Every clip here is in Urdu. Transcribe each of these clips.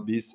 20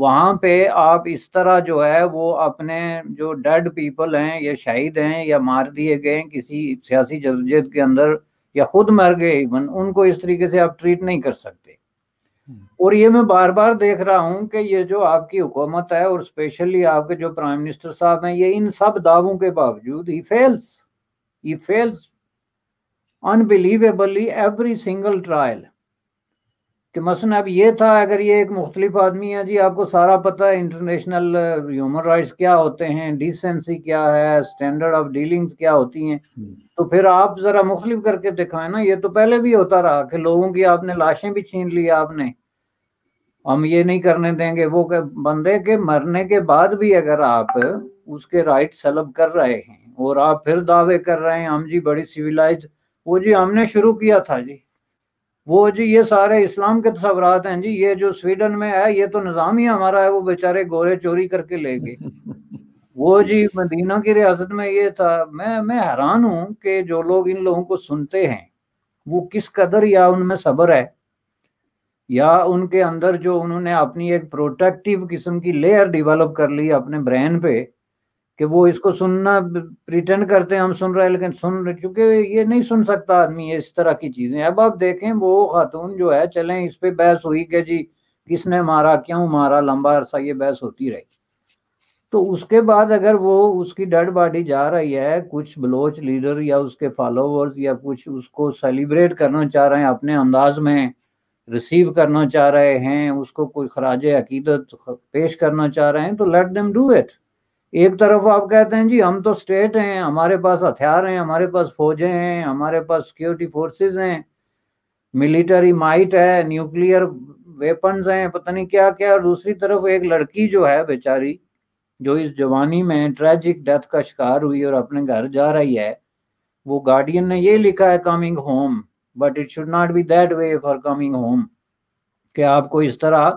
وہاں پہ آپ اس طرح جو ہے وہ اپنے جو ڈیڈ پیپل ہیں یا شہید ہیں یا مار دیے گئے کسی سیاسی جدوجہد کے اندر یا خود مر گئے ایون، ان کو اس طریقے سے آپ ٹریٹ نہیں کر سکتے۔ اور یہ میں بار بار دیکھ رہا ہوں کہ یہ جو آپ کی حکومت ہے اور اسپیشلی آپ کے جو پرائم منسٹر صاحب ہیں، یہ ان سب دعووں کے باوجود he fails unbelievably every single trial۔ کہ مثلا اب یہ تھا، اگر یہ ایک مختلف آدمی ہے، جی آپ کو سارا پتہ ہے انٹرنیشنل ہیومن رائٹس کیا ہوتے ہیں، ڈیسنسی کیا ہے، اسٹینڈرڈ آف ڈیلنگز کیا ہوتی ہیں، تو پھر آپ ذرا مختلف کر کے دکھائیں نا۔ یہ تو پہلے بھی ہوتا رہا کہ لوگوں کی آپ نے لاشیں بھی چھین لی، آپ نے ہم یہ نہیں کرنے دیں گے، وہ کہ بندے کے مرنے کے بعد بھی اگر آپ اس کے رائٹ سلب کر رہے ہیں اور آپ پھر دعوے کر رہے ہیں ہم جی بڑی سویلائزڈ، وہ جی ہم نے شروع کیا تھا جی، وہ جی یہ سارے اسلام کے تصورات ہیں جی، یہ جو سویڈن میں ہے یہ تو نظام ہی ہمارا ہے، وہ بیچارے گورے چوری کر کے لے گئے، وہ جی مدینہ کی ریاست میں یہ تھا۔ میں حیران ہوں کہ جو لوگ ان لوگوں کو سنتے ہیں وہ کس قدر یا ان میں صبر ہے یا ان کے اندر جو انہوں نے اپنی ایک پروٹیکٹیو قسم کی لیئر ڈیولپ کر لی اپنے برین پہ کہ وہ اس کو سننا پریٹینڈ کرتے ہیں ہم سن رہے ہیں، لیکن سن چونکہ یہ نہیں سن سکتا آدمی اس طرح کی چیزیں۔ اب آپ دیکھیں وہ خاتون جو ہے، چلیں اس پہ بحث ہوئی کہ جی کس نے مارا، کیوں مارا، لمبا عرصہ یہ بحث ہوتی رہی، تو اس کے بعد اگر وہ اس کی ڈیڈ باڈی جا رہی ہے، کچھ بلوچ لیڈر یا اس کے فالوورز یا کچھ اس کو سیلیبریٹ کرنا چاہ رہے ہیں، اپنے انداز میں ریسیو کرنا چاہ رہے ہیں، اس کو کوئی خراج عقیدت پیش کرنا چاہ رہے ہیں، تو لیٹ دیم ڈو اٹ۔ ایک طرف آپ کہتے ہیں جی ہم تو اسٹیٹ ہیں، ہمارے پاس ہتھیار ہیں، ہمارے پاس فوجیں ہیں، ہمارے پاس سیکیورٹی فورسز ہیں، ملٹری مائٹ ہے، نیوکلیئر ویپنز ہیں، پتہ نہیں کیا کیا، اور دوسری طرف ایک لڑکی جو ہے بیچاری جو اس جوانی میں ٹریجک ڈیتھ کا شکار ہوئی اور اپنے گھر جا رہی ہے، وہ گارڈین نے یہ لکھا ہے coming home, but it should not be that way for coming home, کہ آپ کو اس طرح،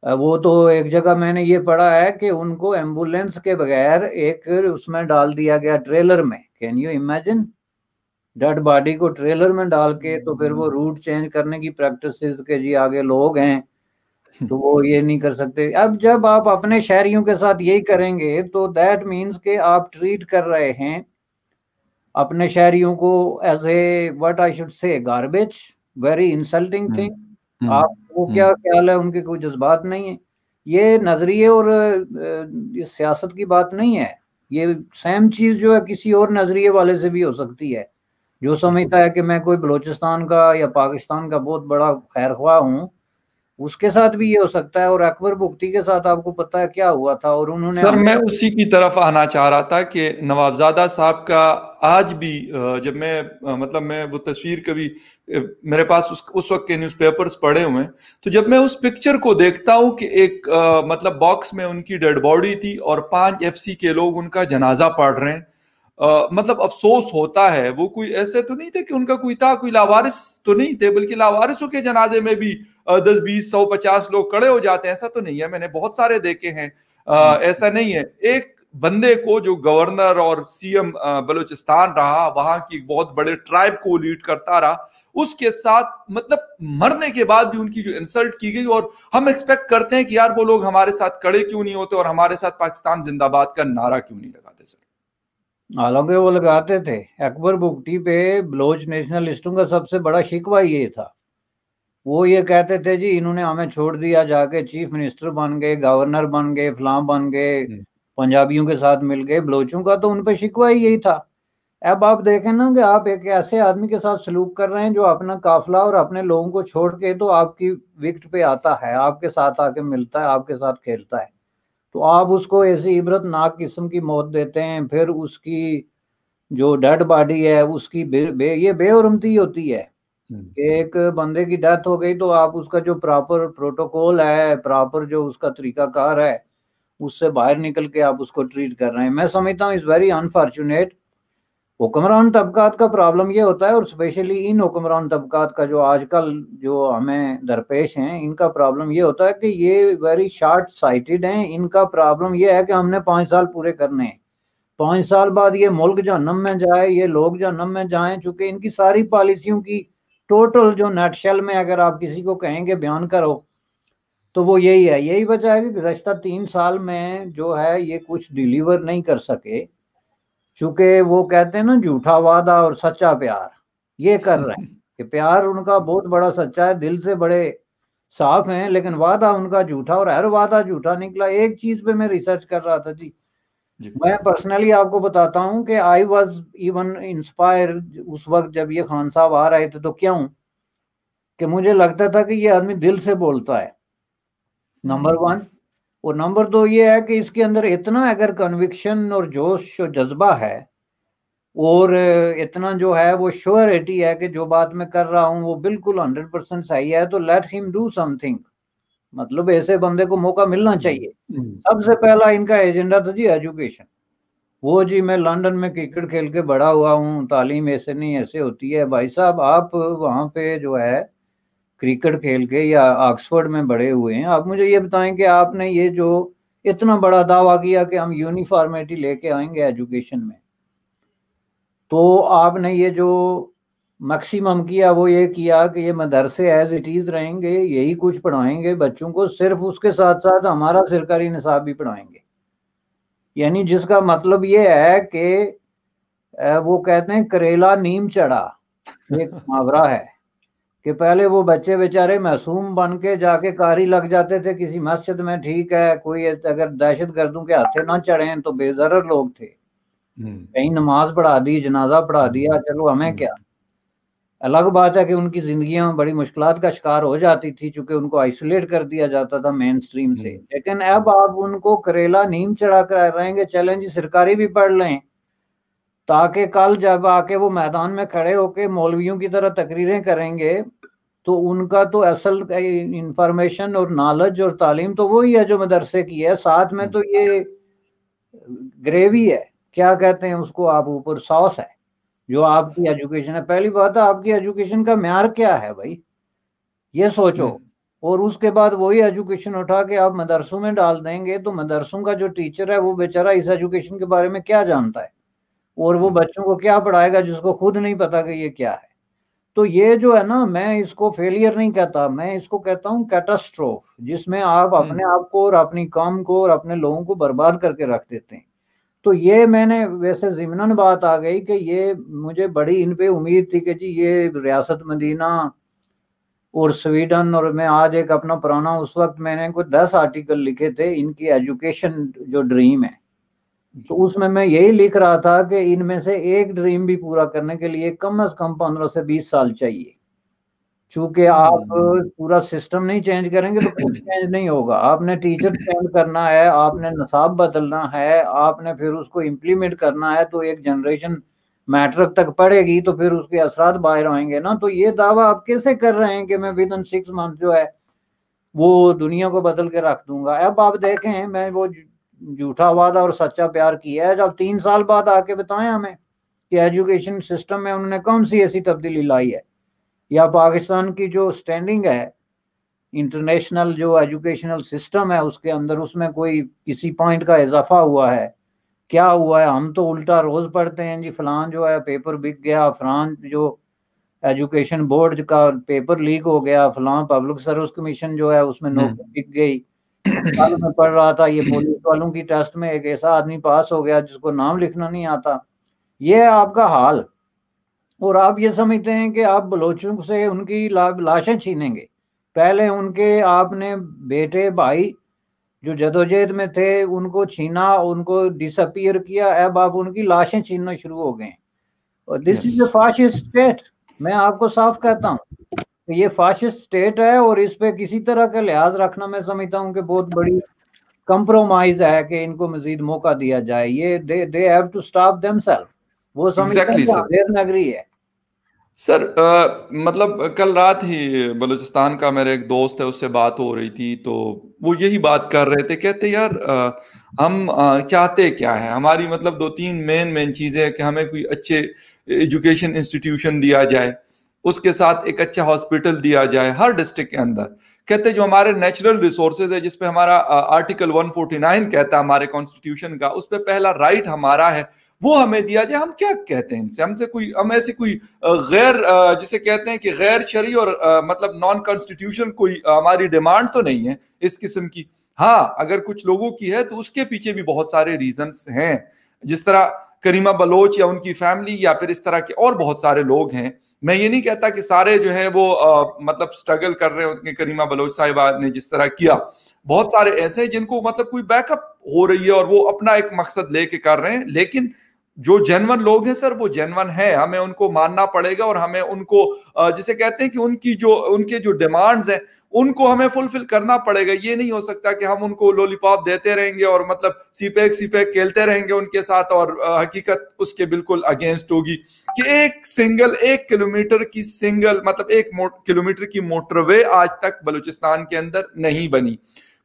وہ تو ایک جگہ میں نے یہ پڑھا ہے کہ ان کو ایمبولینس کے بغیر ایک اس میں ڈال دیا گیا ٹریلر میں، can you imagine, dead body کو ٹریلر میں ڈال کے، تو پھر وہ روٹ چینج کرنے کی پریکٹسز کے جی آگے لوگ ہیں تو وہ یہ نہیں کر سکتے۔ اب جب آپ اپنے شہریوں کے ساتھ یہی کریں گے تو دیٹ مینس کہ آپ ٹریٹ کر رہے ہیں اپنے شہریوں کو as a what I should say garbage, very insulting thing. آپ کو کیا خیال ہے، ان کے کوئی جذبات نہیں ہیں؟ یہ نظریے اور اس سیاست کی بات نہیں ہے، یہ سیم چیز جو ہے کسی اور نظریے والے سے بھی ہو سکتی ہے، جو سمجھتا ہے کہ میں کوئی بلوچستان کا یا پاکستان کا بہت بڑا خیر خواہ ہوں، اس کے ساتھ بھی یہ ہو سکتا ہے۔ اور اکبر بگٹی کے ساتھ آپ کو پتہ ہے کیا ہوا تھا، اور انہوں نے سر میں اسی کی طرف آنا چاہ رہا تھا کہ نوابزادہ صاحب کا آج بھی جب میں مطلب میں وہ تصویر کبھی میرے پاس اس وقت کے نیوز پیپرز پڑھے ہوئے ہیں، تو جب میں اس پکچر کو دیکھتا ہوں کہ ایک مطلب باکس میں ان کی ڈیڈ باڈی تھی اور 5 FC کے لوگ ان کا جنازہ پڑھ رہے ہیں، مطلب افسوس ہوتا ہے۔ وہ کوئی ایسے تو نہیں تھے کہ ان کا کوئی تھا، کوئی لاوارث تو نہیں تھے، بلکہ لاوارثوں کے جنازے میں بھی 10 20 100 50 لوگ کھڑے ہو جاتے ہیں، ایسا تو نہیں ہے، میں نے بہت سارے دیکھے ہیں، ایسا نہیں ہے۔ ایک بندے کو جو گورنر اور CM بلوچستان رہا، وہاں کی بہت بڑے ٹرائب کو لیڈ کرتا رہا، اس کے ساتھ مطلب مرنے کے بعد بھی ان کی جو انسلٹ کی گئی، اور ہم ایکسپیکٹ کرتے ہیں کہ یار وہ لوگ ہمارے ساتھ کھڑے کیوں نہیں ہوتے اور ہمارے ساتھ پاکستان زندہ باد کا نعرہ کیوں نہیں لگاتے سر؟ حالانکہ وہ لگاتے تھے۔ اکبر بگٹی پہ بلوچ نیشنلسٹوں کا سب سے بڑا شکوہ یہ تھا، وہ یہ کہتے تھے جی انہوں نے ہمیں چھوڑ دیا، جا کے چیف منسٹر بن گئے، گورنر بن گئے، فلاں بن گئے، پنجابیوں کے ساتھ مل گئے۔ بلوچوں کا تو ان پہ شکوہ ہی یہی تھا۔ اب آپ دیکھیں نا کہ آپ ایک ایسے آدمی کے ساتھ سلوک کر رہے ہیں جو اپنا قافلہ اور اپنے لوگوں کو چھوڑ کے تو آپ کی وکٹ پہ آتا ہے، آپ کے ساتھ آ کے ملتا ہے، آپ کے ساتھ کھیلتا ہے، تو آپ اس کو ایسی عبرت ناک قسم کی موت دیتے ہیں۔ پھر اس کی جو ڈیڈ باڈی ہے اس کی یہ بے حرمتی ہوتی ہے کہ ایک بندے کی ڈیتھ ہو گئی تو آپ اس کا جو پراپر پروٹوکول ہے، پراپر جو اس کا طریقہ کار ہے، اس سے باہر نکل کے آپ اس کو ٹریٹ کر رہے ہیں۔ میں سمجھتا ہوں اس ویری انفارچونیٹ۔ حکمران طبقات کا پرابلم یہ ہوتا ہے، اور اسپیشلی ان حکمران طبقات کا جو آج کل جو ہمیں درپیش ہیں، ان کا پرابلم یہ ہوتا ہے کہ یہ ویری شارٹ سائٹڈ ہیں۔ ان کا پرابلم یہ ہے کہ ہم نے 5 سال پورے کرنے ہیں، 5 سال بعد یہ ملک جہنم میں جائے، یہ لوگ جہنم میں جائیں، چونکہ ان کی ساری پالیسیوں کی ٹوٹل جو نیٹ شیل میں اگر آپ کسی کو کہیں گے بیان کرو تو وہ یہی ہے، یہی وجہ ہے کہ گزشتہ 3 سال میں جو ہے یہ کچھ ڈیلیور نہیں کر سکے، چونکہ وہ کہتے ہیں نا جھوٹا وعدہ اور سچا پیار، یہ کر رہے ہیں کہ پیار ان کا بہت بڑا سچا ہے، دل سے بڑے صاف ہیں، لیکن وعدہ ان کا جھوٹا، اور ہر وعدہ جھوٹا نکلا۔ ایک چیز پہ میں ریسرچ کر رہا تھا جی، میں پرسنلی آپ کو بتاتا ہوں کہ آئی واز ایون انسپائر اس وقت جب یہ خان صاحب آ رہے تھے، تو کیوں کہ مجھے لگتا تھا کہ یہ آدمی دل سے بولتا ہے، نمبر 1، اور نمبر 2 یہ ہے کہ اس کے اندر اتنا اگر کنوکشن اور جوش و جذبہ ہے، اور اتنا جو ہے وہ شیورٹی ہے کہ جو بات میں کر رہا ہوں وہ بالکل 100% صحیح ہے، تو لیٹ ہم ڈو سم تھنگ، مطلب ایسے بندے کو موقع ملنا چاہیے۔ سب سے پہلا ان کا ایجنڈا تھا جی ایجوکیشن، وہ جی میں لندن میں کرکٹ کھیل کے بڑا ہوا ہوں، تعلیم ایسے نہیں ایسے ہوتی ہے۔ بھائی صاحب آپ وہاں پہ جو ہے کرکٹ کھیل کے یا آکسفورڈ میں بڑے ہوئے ہیں، آپ مجھے یہ بتائیں کہ آپ نے یہ جو اتنا بڑا دعویٰ کیا کہ ہم یونیفارمیٹی لے کے آئیں گے ایجوکیشن میں، تو آپ نے یہ جو میکسیمم کیا وہ یہ کیا کہ یہ مدرسے ایز اٹ از رہیں گے، یہی کچھ پڑھائیں گے بچوں کو، صرف اس کے ساتھ ساتھ ہمارا سرکاری نصاب بھی پڑھائیں گے، یعنی جس کا مطلب یہ ہے کہ وہ کہتے ہیں کریلا نیم چڑھا، ایک محاورہ ہے کہ پہلے وہ بچے بیچارے معصوم بن کے جا کے قاری لگ جاتے تھے کسی مسجد میں، ٹھیک ہے، کوئی اگر دہشت گردوں کے ہاتھے نہ چڑھیں تو بے ضرر لوگ تھے، کہیں نماز پڑھا دی، جنازہ پڑھا دیا، چلو ہمیں کیا۔ الگ بات ہے کہ ان کی زندگیاں بڑی مشکلات کا شکار ہو جاتی تھی چونکہ ان کو آئسولیٹ کر دیا جاتا تھا مین سٹریم سے، لیکن اب آپ ان کو کریلا نیم چڑھا کر رہیں گے، چلیں جی سرکاری بھی پڑھ لیں، تاکہ کل جب آ کے وہ میدان میں کھڑے ہو کے مولویوں کی طرح تقریریں کریں گے تو ان کا تو اصل انفارمیشن اور نالج اور تعلیم تو وہی ہے جو مدرسے کی ہے، ساتھ میں تو یہ گریوی ہے، کیا کہتے ہیں اس کو آپ، اوپر سوس ہے جو آپ کی ایجوکیشن ہے۔ پہلی بات ہے آپ کی ایجوکیشن کا معیار کیا ہے بھائی، یہ سوچو، اور اس کے بعد وہی ایجوکیشن اٹھا کے آپ مدرسوں میں ڈال دیں گے تو مدرسوں کا جو ٹیچر ہے وہ بیچارہ اس ایجوکیشن کے بارے میں کیا جانتا ہے، اور وہ بچوں کو کیا پڑھائے گا جس کو خود نہیں پتا کہ یہ کیا ہے۔ تو یہ جو ہے نا، میں اس کو فیلئر نہیں کہتا، میں اس کو کہتا ہوں کیٹاسٹروف، جس میں آپ اپنے آپ کو اور اپنی قوم کو اور اپنے لوگوں کو برباد کر کے رکھ دیتے ہیں۔ تو یہ میں نے ویسے ضمناً بات آ گئی کہ یہ مجھے بڑی ان پہ امید تھی کہ جی یہ ریاست مدینہ اور سویڈن، اور میں آج ایک اپنا پرانا، اس وقت میں نے کوئی 10 آرٹیکل لکھے تھے ان کی ایجوکیشن جو ڈریم ہے، تو اس میں یہی لکھ رہا تھا کہ ان میں سے ایک ڈریم بھی پورا کرنے کے لیے کم از کم 15 سے 20 سال چاہیے، چونکہ آپ پورا سسٹم نہیں چینج کریں گے تو کچھ چینج نہیں ہوگا۔ آپ نے ٹیچر چینج کرنا ہے، آپ نے نصاب بدلنا ہے، آپ نے پھر اس کو امپلیمنٹ کرنا ہے، تو ایک جنریشن میٹرک تک پڑھے گی تو پھر اس کے اثرات باہر آئیں گے نا۔ تو یہ دعویٰ آپ کیسے کر رہے ہیں کہ میں ود ان 6 months جو ہے وہ دنیا کو بدل کے رکھ دوں گا؟ اب آپ دیکھیں، میں وہ جھوٹا وعدہ اور سچا پیار کیا ہے، جب 3 سال بعد آ کے بتائیں ہمیں کہ ایجوکیشن سسٹم میں انہوں نے کون سی ایسی تبدیلی لائی ہے، یا پاکستان کی جو سٹینڈنگ ہے انٹرنیشنل جو ایجوکیشنل سسٹم ہے اس کے اندر، اس میں کوئی کسی پوائنٹ کا اضافہ ہوا ہے، کیا ہوا ہے؟ ہم تو الٹا روز پڑھتے ہیں جی فلان جو ہے پیپر بک گیا، فلان جو ایجوکیشن بورڈ کا پیپر لیک ہو گیا، فلان پبلک سروس کمیشن جو ہے اس میں نوکری بک گئی۔ کل میں پڑھ رہا تھا یہ پولیس والوں کی ٹیسٹ میں ایک ایسا آدمی پاس ہو گیا جس کو نام لکھنا نہیں آتا۔ یہ ہے آپ کا حال، اور آپ یہ سمجھتے ہیں کہ آپ بلوچوں سے ان کی لاشیں چھینیں گے۔ پہلے ان کے آپ نے بیٹے بھائی جو جدوجہد میں تھے ان کو چھینا، ان کو ڈس اپیئر کیا، اب آپ ان کی لاشیں چھیننا شروع ہو گئے، اور دس از اے فاشسٹ اسٹیٹ۔ میں آپ کو صاف کہتا ہوں کہ یہ فاشسٹ اسٹیٹ ہے، اور اس پہ کسی طرح کا لحاظ رکھنا میں سمجھتا ہوں کہ بہت بڑی کمپرومائز ہے کہ ان کو مزید موقع دیا جائے۔ یہ they have to stop themselves، وہ سمجھتے ہیں کہ ہمارے نگری ہے۔ سر مطلب کل رات ہی بلوچستان کا میرا ایک دوست ہے، اس سے بات ہو رہی تھی، تو وہ یہی بات کر رہے تھے، کہتے یار ہم چاہتے کیا ہے، ہماری مطلب 2-3 مین چیزیں کہ ہمیں کوئی اچھے ایجوکیشن انسٹیٹیوشن دیا جائے، اس کے ساتھ ایک اچھا ہاسپٹل دیا جائے ہر ڈسٹرکٹ کے اندر۔ کہتے جو ہمارے نیچرل ریسورسز ہے، جس پہ ہمارا آرٹیکل 149 کہتا ہے ہمارے کانسٹیٹیوشن کا، اس پہ پہلا رائٹ ہمارا ہے وہ ہمیں دیا جائے. ہم کیا کہتے ہیں ان سے؟ ہم ایسے کوئی غیر جسے کہتے ہیں کہ غیر شرعی اور مطلب نان کانسٹیٹیوشن کوئی ہماری ڈیمانڈ تو نہیں ہے اس قسم کی. ہاں اگر کچھ لوگوں کی ہے تو اس کے پیچھے بھی بہت سارے ریزنز ہیں, جس طرح کریمہ بلوچ یا ان کی فیملی یا پھر اس طرح کے اور بہت سارے لوگ ہیں. میں یہ نہیں کہتا کہ سارے جو ہیں وہ مطلب سٹرگل کر رہے ہیں کریمہ بلوچ صاحبہ نے جس طرح کیا. بہت سارے ایسے ہیں جن کو مطلب کوئی بیک اپ ہو رہی ہے اور وہ اپنا ایک مقصد لے کے کر رہے ہیں, لیکن جو جینون لوگ ہیں سر وہ جینون ہے, ہمیں ان کو ماننا پڑے گا اور ہمیں ان کو جسے کہتے ہیں کہ ان کے جو ڈیمانڈز ہیں ان کو ہمیں فلفل کرنا پڑے گا. یہ نہیں ہو سکتا کہ ہم ان کو لولی پاپ دیتے رہیں گے اور مطلب سی پیک کھیلتے رہیں گے ان کے ساتھ, اور حقیقت اس کے بالکل اگینسٹ ہوگی کہ ایک کلومیٹر کی مطلب 1 کلومیٹر کی موٹر وے آج تک بلوچستان کے اندر نہیں بنی.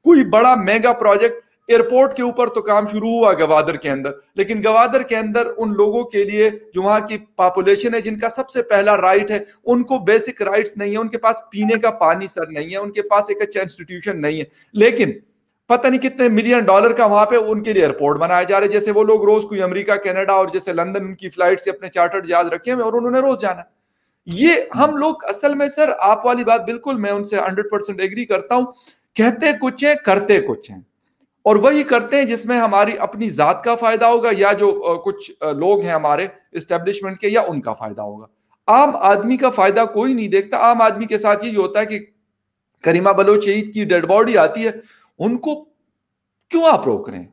کوئی بڑا میگا پروجیکٹ ایئرپورٹ کے اوپر تو کام شروع ہوا گوادر کے اندر, لیکن گوادر کے اندر ان لوگوں کے لیے جو وہاں کی پاپولیشن ہے جن کا سب سے پہلا رائٹ ہے, ان کو بیسک رائٹس نہیں ہے, ان کے پاس پینے کا پانی سر نہیں ہے, ان کے پاس ایک اچھا انسٹیٹیوشن نہیں ہے, لیکن پتہ نہیں کتنے $1 ملین کا وہاں پہ ان کے لیے ایئرپورٹ بنایا جا رہا ہے. جیسے وہ لوگ روز کوئی امریکہ کینیڈا اور جیسے لندن ان کی فلائٹ سے اپنے چارٹرڈ جہاز رکھے ہوئے اور انہوں نے روز جانا. یہ ہم لوگ اصل میں سر آپ والی بات بالکل میں ان سے 100% ایگری کرتا ہوں, کہتے کچھ ہیں کرتے کچھ ہیں, اور وہی کرتے ہیں جس میں ہماری اپنی ذات کا فائدہ ہوگا یا جو کچھ لوگ ہیں ہمارے اسٹیبلشمنٹ کے یا ان کا فائدہ ہوگا. عام آدمی کا فائدہ کوئی نہیں دیکھتا. عام آدمی کے ساتھ یہ ہوتا ہے کہ کریمہ بلوچ شہید کی ڈیڈ باڈی آتی ہے, ان کو کیوں آپ روک رہے ہیں؟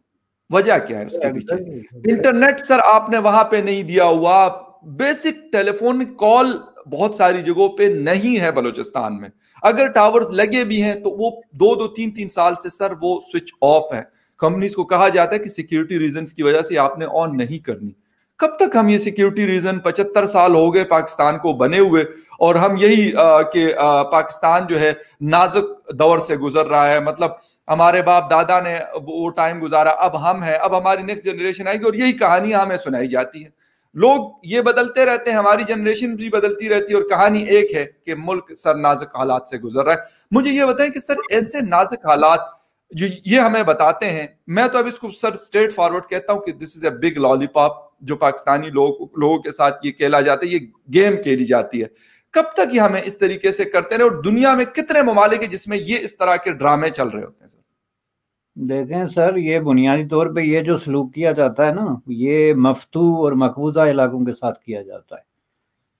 وجہ کیا ہے اس کے پیچھے؟ انٹرنیٹ سر آپ نے وہاں پہ نہیں دیا ہوا, بیسک ٹیلی فون کال بہت ساری جگہوں پہ نہیں ہے بلوچستان میں. اگر ٹاورز لگے بھی ہیں تو وہ 2-3 سال سے سر وہ سوئچ آف ہے. کمپنیز کو کہا جاتا ہے کہ سیکیورٹی ریزنز کی وجہ سے آپ نے آن نہیں کرنی. کب تک ہم یہ سیکیورٹی ریزن 75 سال ہو گئے پاکستان کو بنے ہوئے, اور ہم یہی کہ پاکستان جو ہے نازک دور سے گزر رہا ہے. مطلب ہمارے باپ دادا نے وہ ٹائم گزارا, اب ہم ہیں, اب ہماری نیکسٹ جنریشن آئے گی اور یہی کہانیاں ہمیں سنائی جاتی ہیں. لوگ یہ بدلتے رہتے ہیں, ہماری جنریشن بھی بدلتی رہتی ہے, اور کہانی ایک ہے کہ ملک سر نازک حالات سے گزر رہا ہے. مجھے یہ بتائیں کہ سر ایسے نازک حالات جو یہ ہمیں بتاتے ہیں, میں تو اب اس کو سر اسٹریٹ فارورڈ کہتا ہوں کہ this is a big lolly پاپ جو پاکستانی لوگوں کے ساتھ یہ کھیلا جاتا ہے, یہ گیم کھیلی جاتی ہے. کب تک یہ ہمیں اس طریقے سے کرتے رہے, اور دنیا میں کتنے ممالک ہیں جس میں یہ اس طرح کے ڈرامے چل رہے ہوتے ہیں؟ سر دیکھیں سر, یہ بنیادی طور پہ یہ جو سلوک کیا جاتا ہے نا, یہ مفتوح اور مقبوضہ علاقوں کے ساتھ کیا جاتا ہے,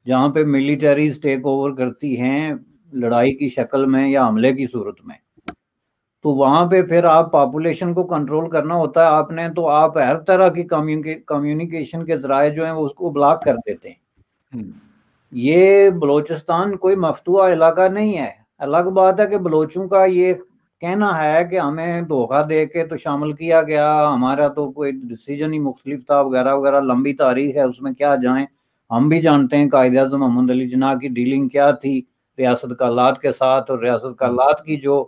جہاں پہ ملیٹریز ٹیک اوور کرتی ہیں لڑائی کی شکل میں یا حملے کی صورت میں. تو وہاں پہ پھر آپ پاپولیشن کو کنٹرول کرنا ہوتا ہے آپ نے, تو آپ ہر طرح کی کمیونیکیشن کے ذرائع جو ہیں وہ اس کو بلاک کر دیتے ہیں. یہ بلوچستان کوئی مفتوحہ علاقہ نہیں ہے. الگ بات ہے کہ بلوچوں کا یہ کہنا ہے کہ ہمیں دھوکہ دے کے تو شامل کیا گیا, ہمارا تو کوئی ڈیسیجن ہی مختلف تھا وغیرہ وغیرہ, لمبی تاریخ ہے, اس میں کیا جائیں. ہم بھی جانتے ہیں قائد اعظم محمد علی جناح کی ڈیلنگ کیا تھی ریاست کالات کے ساتھ, اور ریاست کالات کی جو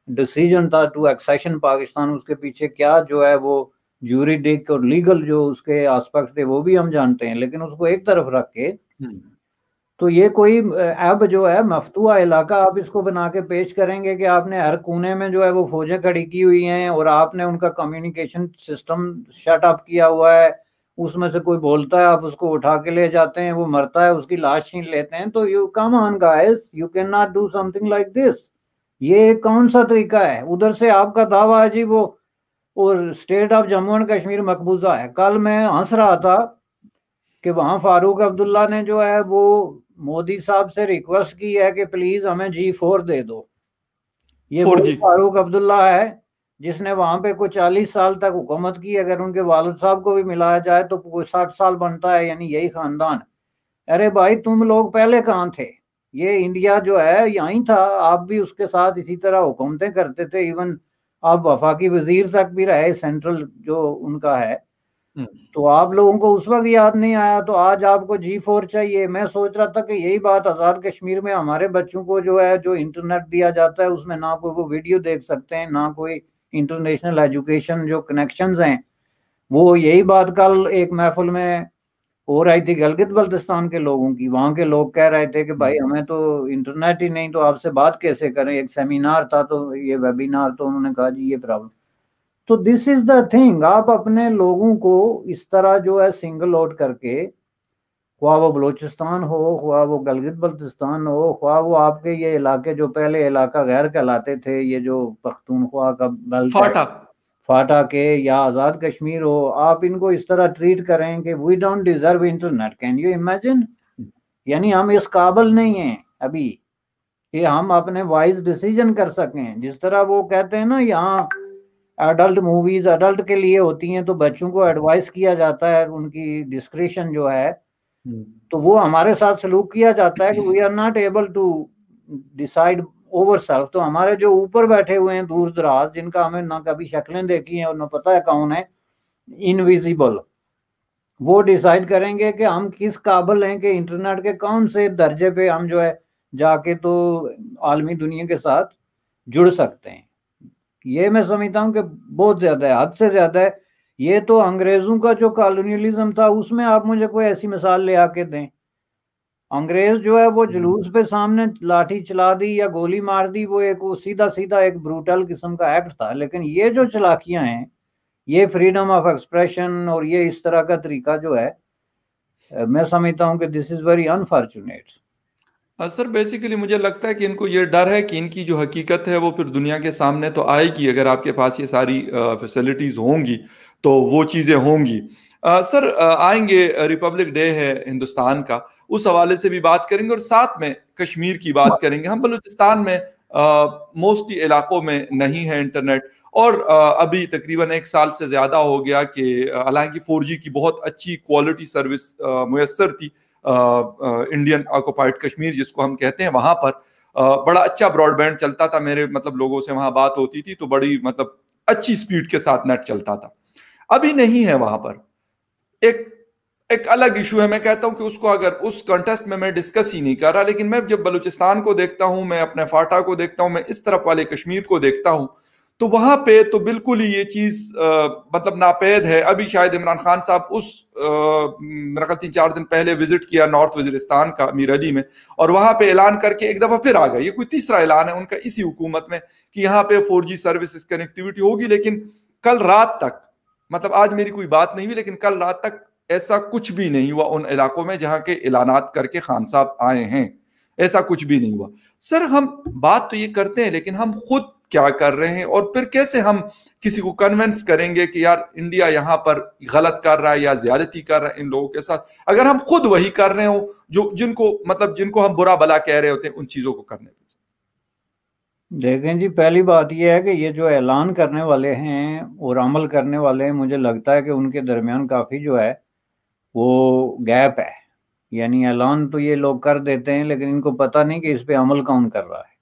ڈیسیجن تھا ٹو ایکسیشن پاکستان, اس کے پیچھے کیا جو ہے وہ جوریڈک اور لیگل جو اس کے آسپیکٹ تھے وہ بھی ہم جانتے ہیں. لیکن اس کو ایک طرف رکھ کے تو یہ کوئی اب جو ہے مفتوحہ علاقہ آپ اس کو بنا کے پیش کریں گے کہ آپ نے ہر کونے میں جو ہے وہ فوجیں کھڑی کی ہوئی ہیں اور آپ نے ان کا کمیونیکیشن سسٹم شٹ اپ کیا ہوا ہے. اس میں سے کوئی بولتا ہے آپ اس کو اٹھا کے لے جاتے ہیں, وہ مرتا ہے اس کی لاش چھین لیتے ہیں. تو you come on guys, you can not do some thing like this. یہ کون سا طریقہ ہے؟ ادھر سے آپ کا دعویٰ ہے جی وہ اور state of Jammu and Kashmir مقبوضہ ہے. کل میں ہنس رہا تھا کہ وہاں فاروق عبداللہ نے جو ہے وہ مودی صاحب سے ریکویسٹ کی ہے کہ پلیز ہمیں G4 دے دو. یہ فاروق عبداللہ ہے جس نے وہاں پہ کوئی 40 سال تک حکومت کی. اگر ان کے والد صاحب کو بھی ملایا جائے تو کوئی 60 سال بنتا ہے, یعنی یہی خاندان. ارے بھائی تم لوگ پہلے کہاں تھے؟ یہ انڈیا جو ہے یہیں تھا, آپ بھی اس کے ساتھ اسی طرح حکومتیں کرتے تھے. ایون آپ وفاقی وزیر تک بھی رہے سینٹرل جو ان کا ہے. تو آپ لوگوں کو اس وقت یاد نہیں آیا, تو آج آپ کو G4 چاہیے. میں سوچ رہا تھا کہ یہی بات آزاد کشمیر میں ہمارے بچوں کو جو ہے جو انٹرنیٹ دیا جاتا ہے اس میں نہ کوئی وہ ویڈیو دیکھ سکتے ہیں, نہ کوئی انٹرنیشنل ایجوکیشن جو کنیکشنز ہیں. وہ یہی بات کل ایک محفل میں ہو رہی تھی گلگت بلتستان کے لوگوں کی. وہاں کے لوگ کہہ رہے تھے کہ بھائی ہمیں تو انٹرنیٹ ہی نہیں, تو آپ سے بات کیسے کریں. ایک سیمینار تھا تو یہ ویبینار, تو انہوں نے کہا جی یہ پرابلم. تو دس از دا تھنگ، آپ اپنے لوگوں کو اس طرح جو ہے سنگل آؤٹ کر کے، خواہ وہ بلوچستان ہو، خواہ وہ گلگت بلتستان ہو، خواہ وہ آپ کے یہ علاقے جو پہلے علاقہ غیر کہلاتے تھے، یہ جو پختونخوا کا بیلٹ ہے، فاٹا کے یا آزاد کشمیر ہو، آپ ان کو اس طرح ٹریٹ کریں کہ we don't deserve internet. Can you imagine? یعنی ہم اس قابل نہیں ہیں ابھی کہ ہم اپنے وائز ڈیسیجن کر سکیں. جس طرح وہ کہتے ہیں نا یہاں ایڈلٹ موویز ایڈلٹ کے لیے ہوتی ہیں تو بچوں کو ایڈوائز کیا جاتا ہے، ان کی ڈسکریشن جو ہے، تو وہ ہمارے ساتھ سلوک کیا جاتا ہے کہ we are not able to decide over self. تو ہمارے جو اوپر بیٹھے ہوئے ہیں دور دراز، جن کا ہمیں نہ کبھی شکلیں دیکھی ہیں اور نہ پتہ ہے کون ہے، انویزیبل، وہ ڈیسائیڈ کریں گے کہ ہم کس قابل ہیں کہ انٹرنیٹ کے کون سے درجے پہ ہم جو ہے جا کے تو عالمی دنیا کے ساتھ جڑ سکتے ہیں. یہ میں سمجھتا ہوں کہ بہت زیادہ ہے، حد سے زیادہ ہے. یہ تو انگریزوں کا جو کالونیلزم تھا اس میں آپ مجھے کوئی ایسی مثال لے آ کے دیں. انگریز جو ہے وہ جلوس پہ سامنے لاٹھی چلا دی یا گولی مار دی، وہ ایک سیدھا سیدھا ایک بروٹل قسم کا ایکٹ تھا. لیکن یہ جو چلاکیاں ہیں، یہ فریڈم آف ایکسپریشن اور یہ اس طرح کا طریقہ جو ہے، میں سمجھتا ہوں کہ this is very unfortunate. Sir basically مجھے لگتا ہے کہ ان کو یہ ڈر ہے کہ ان کی جو حقیقت ہے وہ پھر دنیا کے سامنے تو آئے گی. اگر آپ کے پاس یہ ساری فیسلٹیز ہوں گی تو وہ چیزیں ہوں گی. سر آئیں گے، ریپبلک ڈے ہے ہندوستان کا، اس حوالے سے بھی بات کریں گے اور ساتھ میں کشمیر کی بات کریں گے. ہم بلوچستان میں موسٹلی علاقوں میں نہیں ہے انٹرنیٹ، اور ابھی تقریباً 1 سال سے زیادہ ہو گیا کہ حالانکہ 4G کی بہت اچھی کوالٹی سروس میسر تھی انڈین آکوپائڈ کشمیر جس کو ہم کہتے ہیں، وہاں پر بڑا اچھا براڈ بینڈ چلتا تھا. میرے لوگوں سے وہاں بات ہوتی تھی تو بڑی اچھی سپیڈ کے ساتھ نیٹ چلتا تھا. ابھی نہیں ہے وہاں پر. ایک الگ ایشو ہے. میں کہتا ہوں کہ اس کو اگر اس کانٹیسٹ میں ڈسکس ہی نہیں کر رہا، لیکن میں جب بلوچستان کو دیکھتا ہوں، میں اپنے فاٹا کو دیکھتا ہوں، میں اس طرف والے کشمیر کو دیکھتا ہوں، تو وہاں پہ تو بالکل ہی یہ چیز ناپید ہے. ابھی شاید عمران خان صاحب میرا خیال 3-4 دن پہلے وزٹ کیا نارتھ وزیرستان کا امیر علی میں، اور وہاں پہ اعلان کر کے ایک دفعہ پھر آ گئے. یہ کوئی تیسرا اعلان ہے ان کا اسی حکومت میں کہ یہاں پہ 4G سروسز کنیکٹیوٹی ہوگی. لیکن کل رات تک، آج میری کوئی بات نہیں ہوئی، لیکن کل رات تک ایسا کچھ بھی نہیں ہوا ان علاقوں میں جہاں کے اعلانات کر کے خان صاحب آئے ہیں. ایسا کچھ بھی نہیں ہوا. سر ہم بات تو یہ کرتے ہیں، لیکن ہم خود کیا کر رہے ہیں؟ اور پھر کیسے ہم کسی کو کنونس کریں گے کہ یار انڈیا یہاں پر غلط کر رہا ہے یا زیادتی کر رہا ہے ان لوگوں کے ساتھ، اگر ہم خود وہی کر رہے ہوں جن کو ہم برا بلا کہہ رہے ہوتے ہیں ان چیزوں کو کرنے پہ. دیکھیں جی، پہلی بات یہ ہے کہ یہ جو اعلان کرنے والے ہیں اور عمل کرنے والے ہیں، مجھے لگتا ہے کہ ان کے درمیان کافی جو ہے وہ گیپ ہے. یعنی اعلان تو یہ لوگ کر دیتے ہیں، لیکن ان کو پتہ نہیں کہ اس پہ عمل کون کر رہا ہے.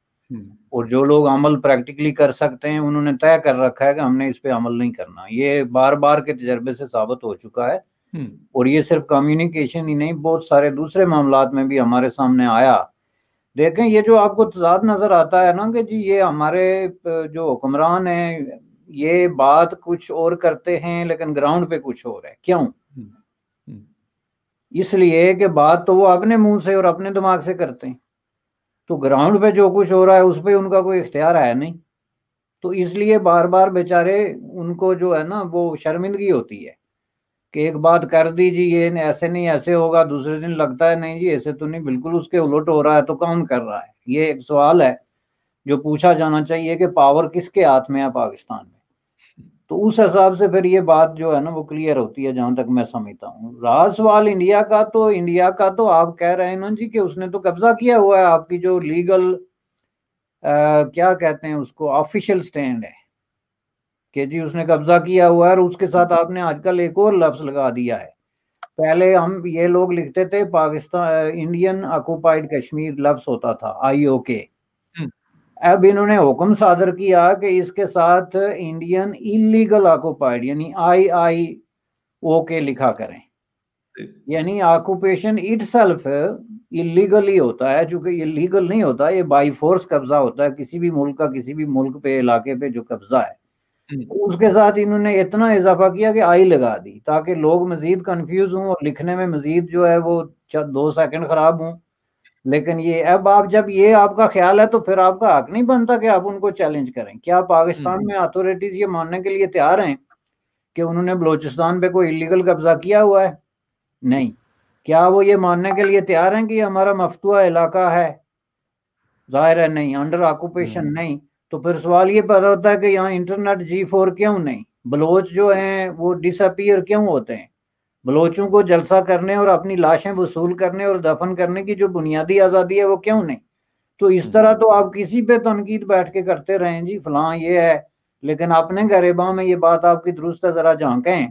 اور جو لوگ عمل پریکٹیکلی کر سکتے ہیں انہوں نے طے کر رکھا ہے کہ ہم نے اس پہ عمل نہیں کرنا. یہ بار بار کے تجربے سے ثابت ہو چکا ہے. اور یہ صرف کمیونیکیشن ہی نہیں، بہت سارے دوسرے معاملات میں بھی ہمارے سامنے آیا. دیکھیں یہ جو آپ کو تضاد نظر آتا ہے نا کہ جی یہ ہمارے جو حکمران ہیں یہ بات کچھ اور کرتے ہیں لیکن گراؤنڈ پہ کچھ اور ہے. کیوں؟ اس لیے کہ بات تو وہ اپنے منہ سے اور اپنے دماغ سے کرتے ہیں، تو گراؤنڈ پہ جو کچھ ہو رہا ہے اس پہ ان کا کوئی اختیار ہے نہیں. تو اس لیے بار بار بیچارے ان کو جو ہے نا وہ شرمندگی ہوتی ہے کہ ایک بات کر دی جی یہ ایسے نہیں ایسے ہوگا، دوسرے دن لگتا ہے نہیں جی ایسے تو نہیں، بالکل اس کے الٹ ہو رہا ہے. تو کون کر رہا ہے؟ یہ ایک سوال ہے جو پوچھا جانا چاہیے کہ پاور کس کے ہاتھ میں ہے پاکستان میں. تو اس حساب سے پھر یہ بات جو ہے نا وہ کلیئر ہوتی ہے جہاں تک میں سمجھتا ہوں. رہا سوال انڈیا کا تو آپ کہہ رہے ہیں نا جی کہ اس نے تو قبضہ کیا ہوا ہے آپ کی جو لیگل کیا کہتے ہیں اس کو آفیشیل سٹینڈ ہے کہ جی اس نے قبضہ کیا ہوا ہے. اور اس کے ساتھ آپ نے آج کل ایک اور لفظ لگا دیا ہے. پہلے ہم یہ لوگ لکھتے تھے پاکستان انڈین آکوپائڈ کشمیر لفظ ہوتا تھا IOK. اب انہوں نے حکم صادر کیا کہ اس کے ساتھ انڈین ایلیگل آکوپائڈ یعنی IIOK لکھا کریں. یعنی آکوپیشن اٹ سیلف ایلیگل ہی ہوتا ہے، چونکہ یہ لیگل نہیں ہوتا، یہ بائی فورس قبضہ ہوتا ہے کسی بھی ملک کا کسی بھی ملک پہ علاقے پہ جو قبضہ ہے. اس کے ساتھ انہوں نے اتنا اضافہ کیا کہ آئی لگا دی تاکہ لوگ مزید کنفیوز ہوں اور لکھنے میں مزید جو ہے وہ 2 سیکنڈ خراب ہوں. لیکن یہ اب آپ جب یہ آپ کا خیال ہے تو پھر آپ کا حق نہیں بنتا کہ آپ ان کو چیلنج کریں. کیا پاکستان میں اتھارٹیز یہ ماننے کے لیے تیار ہیں کہ انہوں نے بلوچستان پہ کوئی ایلیگل قبضہ کیا ہوا ہے؟ نہیں. کیا وہ یہ ماننے کے لیے تیار ہیں کہ یہ ہمارا مفتوحہ علاقہ ہے؟ ظاہر ہے نہیں. انڈر آکوپیشن نہیں. تو پھر سوال یہ پیدا ہوتا ہے کہ یہاں انٹرنیٹ G4 کیوں نہیں؟ بلوچ جو ہیں وہ ڈس اپیئر کیوں ہوتے ہیں؟ بلوچوں کو جلسہ کرنے اور اپنی لاشیں وصول کرنے اور دفن کرنے کی جو بنیادی آزادی ہے وہ کیوں نہیں؟ تو اس طرح تو آپ کسی پہ تنقید بیٹھ کے کرتے رہیں جی فلاں یہ ہے، لیکن اپنے گریباں میں یہ بات آپ کی درست ہے ذرا جھانکیں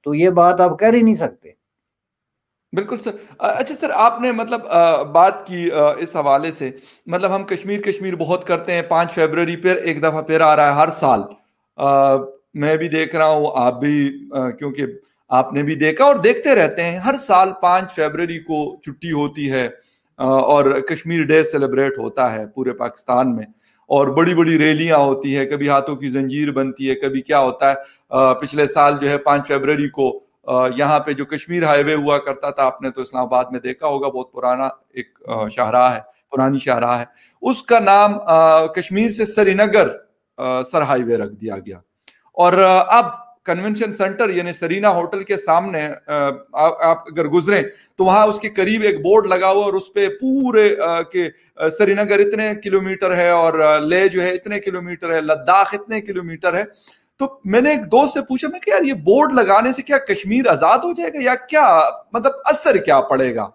تو یہ بات آپ کر ہی نہیں سکتے. بالکل سر. اچھا سر، آپ نے مطلب بات کی اس حوالے سے، مطلب ہم کشمیر بہت کرتے ہیں. 5 فروری پھر ایک دفعہ پھر آ رہا ہے ہر سال. میں بھی دیکھ رہا ہوں، آپ بھی کیونکہ آپ نے بھی دیکھا اور دیکھتے رہتے ہیں، ہر سال 5 فروری کو چھٹی ہوتی ہے اور کشمیر ڈے سیلیبریٹ ہوتا ہے پورے پاکستان میں، اور بڑی بڑی ریلیاں ہوتی ہے، کبھی ہاتھوں کی زنجیر بنتی ہے، کبھی کیا ہوتا ہے. پچھلے سال جو ہے 5 فروری کو یہاں پہ جو کشمیر ہائی وے ہوا کرتا تھا، آپ نے تو اسلام آباد میں دیکھا ہوگا، بہت پرانا ایک شاہراہ ہے، پرانی شاہراہ ہے، اس کا نام کشمیر سے سری نگر سر ہائی وے رکھ دیا گیا. اور اب کنونشن سینٹر یعنی سرینا ہوٹل کے سامنے آپ اگر گزریں تو وہاں اس کے قریب ایک بورڈ لگا ہوا اور اس پہ پورے کہ سری نگر اتنے کلومیٹر ہے اور لے جو ہے اتنے کلومیٹر ہے، لداخ اتنے کلومیٹر ہے. تو میں نے ایک دوست سے پوچھا، میں کہ یار یہ بورڈ لگانے سے کیا کشمیر آزاد ہو جائے گا یا کیا مطلب اثر کیا پڑے گا؟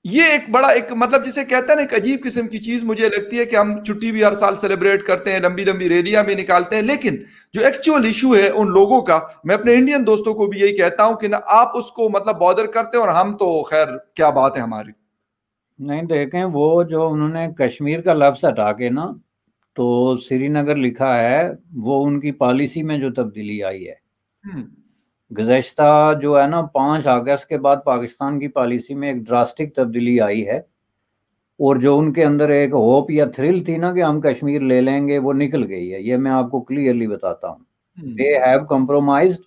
یہ ایک بڑا ایک مطلب جسے کہتے ہیں نا ایک عجیب قسم کی چیز مجھے لگتی ہے کہ ہم چھٹی بھی ہر سال سیلیبریٹ کرتے ہیں، لمبی لمبی ریلیاں بھی نکالتے ہیں، لیکن جو ایکچوئل ایشو ہے ان لوگوں کا، میں اپنے انڈین دوستوں کو بھی یہی کہتا ہوں کہ نا آپ اس کو مطلب بادر کرتے ہیں اور ہم تو خیر کیا بات ہے ہماری. نہیں دیکھیں، وہ جو انہوں نے کشمیر کا لفظ ہٹا کے نا تو سری نگر لکھا ہے، وہ ان کی پالیسی میں جو تبدیلی آئی ہے گزشتہ جو ہے نا 5 اگست کے بعد پاکستان کی پالیسی میں ایک ڈراسٹک تبدیلی آئی ہے، اور جو ان کے اندر ایک ہوپ یا تھرل تھی نا کہ ہم کشمیر لے لیں گے وہ نکل گئی ہے. یہ میں آپ کو کلیئرلی بتاتا ہوں. دے ہیو کمپرومائزڈ،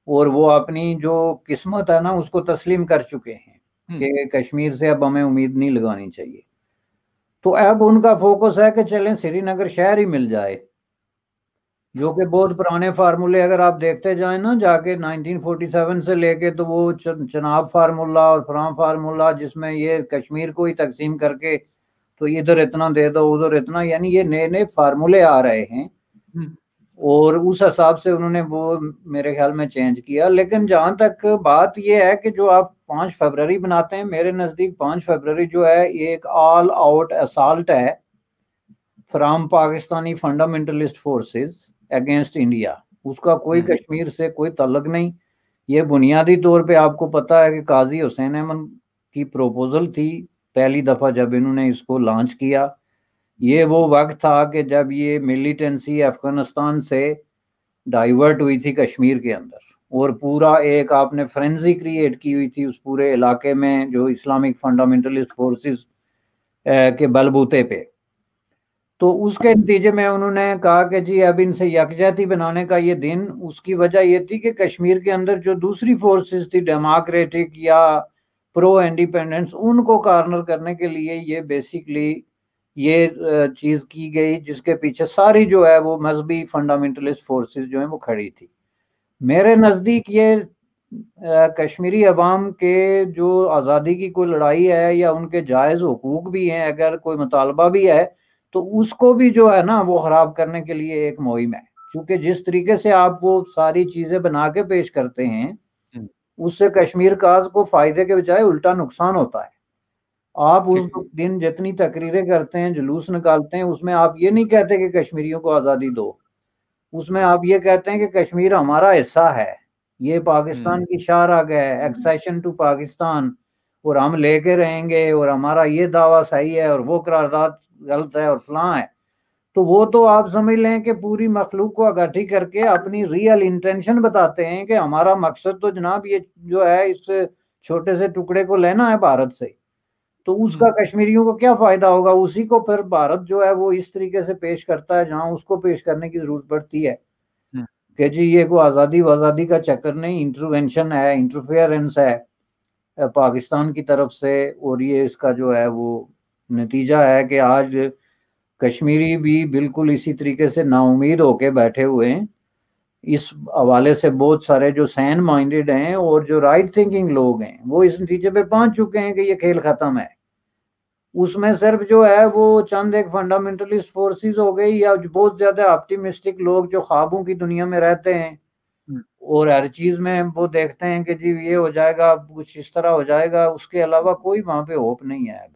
اور وہ اپنی جو قسمت ہے نا اس کو تسلیم کر چکے ہیں کہ کشمیر سے اب ہمیں امید نہیں لگانی چاہیے. تو اب ان کا فوکس ہے کہ چلیں سری نگر شہر ہی مل جائے، جو کہ بہت پرانے فارمولے اگر آپ دیکھتے جائیں نا جا کے 1947 سے لے کے، تو وہ چناب فارمولہ اور فرام فارمولہ جس میں یہ کشمیر کو ہی تقسیم کر کے تو ادھر اتنا دے دو ادھر اتنا، یعنی یہ نئے نئے فارمولے آ رہے ہیں اور اس حساب سے انہوں نے وہ میرے خیال میں چینج کیا. لیکن جہاں تک بات یہ ہے کہ جو آپ 5 فروری بناتے ہیں، میرے نزدیک 5 فروری جو ہے یہ ایک آل آؤٹ اسالٹ ہے from Pakistani fundamentalist forces against India. اس کا کوئی کشمیر سے کوئی تعلق نہیں. یہ بنیادی طور پہ آپ کو پتا ہے کہ قاضی حسین احمد کی پروپوزل تھی پہلی دفعہ جب انہوں نے اس کو لانچ کیا. یہ وہ وقت تھا کہ جب یہ ملیٹنسی افغانستان سے ڈائیورٹ ہوئی تھی کشمیر کے اندر، اور پورا ایک آپ نے فرینزی کریٹ کی ہوئی تھی اس پورے علاقے میں جو اسلامک فنڈامنٹلسٹ فورسز کے بلبوتے پہ. تو اس کے نتیجے میں انہوں نے کہا کہ جی اب ان سے یکجہتی بنانے کا یہ دن، اس کی وجہ یہ تھی کہ کشمیر کے اندر جو دوسری فورسز تھی ڈیموکریٹک یا پرو انڈیپینڈنس، ان کو کارنر کرنے کے لیے یہ بیسیکلی یہ چیز کی گئی جس کے پیچھے ساری جو ہے وہ مذہبی فنڈامنٹلسٹ فورسز جو ہیں وہ کھڑی تھی. میرے نزدیک یہ کشمیری عوام کے جو آزادی کی کوئی لڑائی ہے یا ان کے جائز حقوق بھی ہیں، اگر کوئی مطالبہ بھی ہے تو اس کو بھی جو ہے نا وہ خراب کرنے کے لیے ایک مہم ہے. چونکہ جس طریقے سے آپ وہ ساری چیزیں بنا کے پیش کرتے ہیں اس سے کشمیر کاز کو فائدے کے بجائے الٹا نقصان ہوتا ہے. آپ اس دن جتنی تقریریں کرتے ہیں، جلوس نکالتے ہیں، اس میں آپ یہ نہیں کہتے کہ کشمیریوں کو آزادی دو، اس میں آپ یہ کہتے ہیں کہ کشمیر ہمارا حصہ ہے، یہ پاکستان کی شاہراہ ہے، ایکسیشن ٹو پاکستان، اور ہم لے کے رہیں گے اور ہمارا یہ دعویٰ صحیح ہے اور وہ قرارداد غلط ہے اور فلاں ہے. تو وہ تو آپ سمجھ لیں کہ پوری مخلوق کو اکٹھی کر کے اپنی ریئل انٹینشن بتاتے ہیں کہ ہمارا مقصد تو جناب یہ جو ہے اس چھوٹے سے ٹکڑے کو لینا ہے بھارت سے. تو اس کا کشمیریوں کو کیا فائدہ ہوگا؟ اسی کو پھر بھارت جو ہے وہ اس طریقے سے پیش کرتا ہے جہاں اس کو پیش کرنے کی ضرورت پڑتی ہے کہ جی یہ کوئی آزادی کا چکر نہیں، انٹروینشن ہے، انٹرفیئرنس ہے پاکستان کی طرف سے، اور یہ اس کا جو ہے وہ نتیجہ ہے کہ آج کشمیری بھی بالکل اسی طریقے سے نا امید ہو کے بیٹھے ہوئے ہیں. اس حوالے سے بہت سارے جو سین مائنڈڈ ہیں اور جو رائٹ تھنکنگ لوگ ہیں وہ اس نتیجے پہ پہنچ چکے ہیں کہ یہ کھیل ختم ہے. اس میں صرف جو ہے وہ چند ایک فنڈامنٹلسٹ فورسز ہو گئی، یا بہت زیادہ آپٹیمسٹک لوگ جو خوابوں کی دنیا میں رہتے ہیں اور ہر چیز میں وہ دیکھتے ہیں کہ جی یہ ہو جائے گا، کچھ اس طرح ہو جائے گا، اس کے علاوہ کوئی وہاں پہ ہوپ نہیں ہے اب.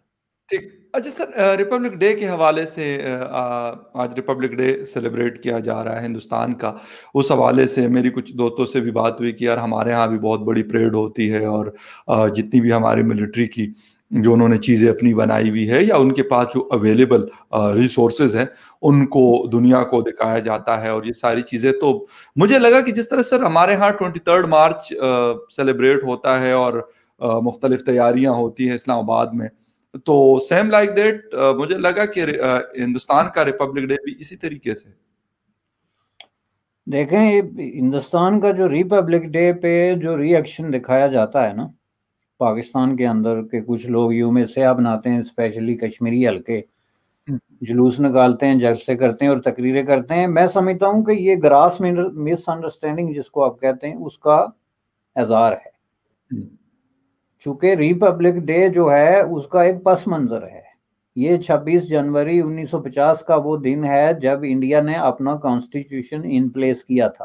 ٹھیک. اچھا سر، ریپبلک ڈے کے حوالے سے آج ریپبلک ڈے سیلیبریٹ کیا جا رہا ہے ہندوستان کا. اس حوالے سے میری کچھ دوستوں سے بھی بات ہوئی کہ یار ہمارے ہاں بھی بہت بڑی پریڈ ہوتی ہے، اور جتنی بھی ہماری ملٹری کی جو انہوں نے چیزیں اپنی بنائی ہوئی ہے یا ان کے پاس جو اویلیبل ریسورسز ہیں ان کو دنیا کو دکھایا جاتا ہے، اور یہ ساری چیزیں. تو مجھے لگا کہ جس طرح سر ہمارے ہاں 23 مارچ سیلیبریٹ ہوتا ہے اور مختلف تیاریاں ہوتی ہیں اسلام آباد میں، تو سیم لائک دیٹ مجھے لگا کہ ہندوستان کا ریپبلک ڈے بھی اسی طریقے سے. دیکھیں ہندوستان کا جو ریپبلک ڈے پہ جو ری ایکشن دکھایا جاتا ہے نا پاکستان کے اندر، کہ کچھ لوگ یوم سیاہ بناتے ہیں، اسپیشلی کشمیری حلقے جلوس نکالتے ہیں، جلسے کرتے ہیں اور تقریریں کرتے ہیں. میں سمجھتا ہوں کہ یہ گراس مس انڈرسٹینڈنگ جس کو آپ کہتے ہیں اس کا اظہار ہے. چونکہ ریپبلک ڈے جو ہے اس کا ایک پس منظر ہے. یہ 26 جنوری 1950 کا وہ دن ہے جب انڈیا نے اپنا کانسٹیٹیوشن ان پلیس کیا تھا،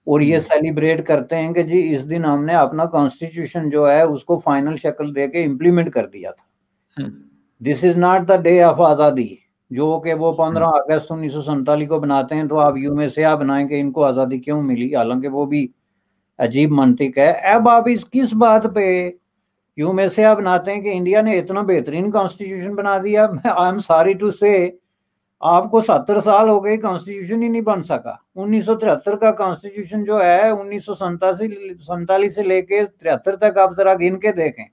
اور یہ سیلیبریٹ کرتے ہیں کہ جی اس دن ہم نے اپنا کانسٹیٹیوشن جو ہے اس کو فائنل شکل دے کے امپلیمنٹ کر دیا تھا. This is not the day of azadi, جو کہ وہ 15 اگست 1947 کو بناتے ہیں. تو آپ یوم سیاہ بنائیں کہ ان کو آزادی کیوں ملی، حالانکہ وہ بھی عجیب منطق ہے. اب آپ اس کس بات پہ یوم سیاہ بناتے ہیں کہ انڈیا نے اتنا بہترین کانسٹیٹیوشن بنا دیا؟ آئی ایم سوری ٹو سے آپ کو 70 سال ہو گئے کانسٹیٹیوشن ہی نہیں بن سکا. 1973 کا کانسٹیٹیوشن جو ہے 1947 سے لے کے 73 تک آپ ذرا گن کے دیکھیں،